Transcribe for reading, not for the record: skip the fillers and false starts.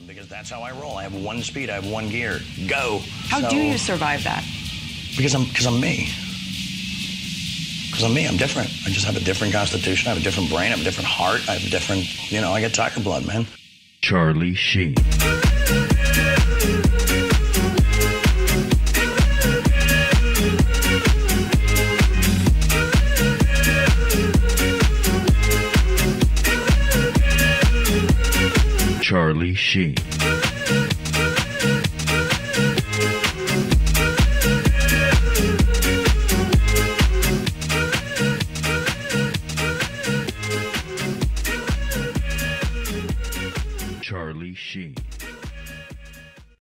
Because that's how I roll. I have one speed. I have one gear. Go. How do you survive that? Because I'm me. Because I'm me. I'm different. I just have a different constitution. I have a different brain. I have a different heart. I have a different, I get tiger blood, man. Charlie Sheen. Charlie Sheen. Charlie Sheen.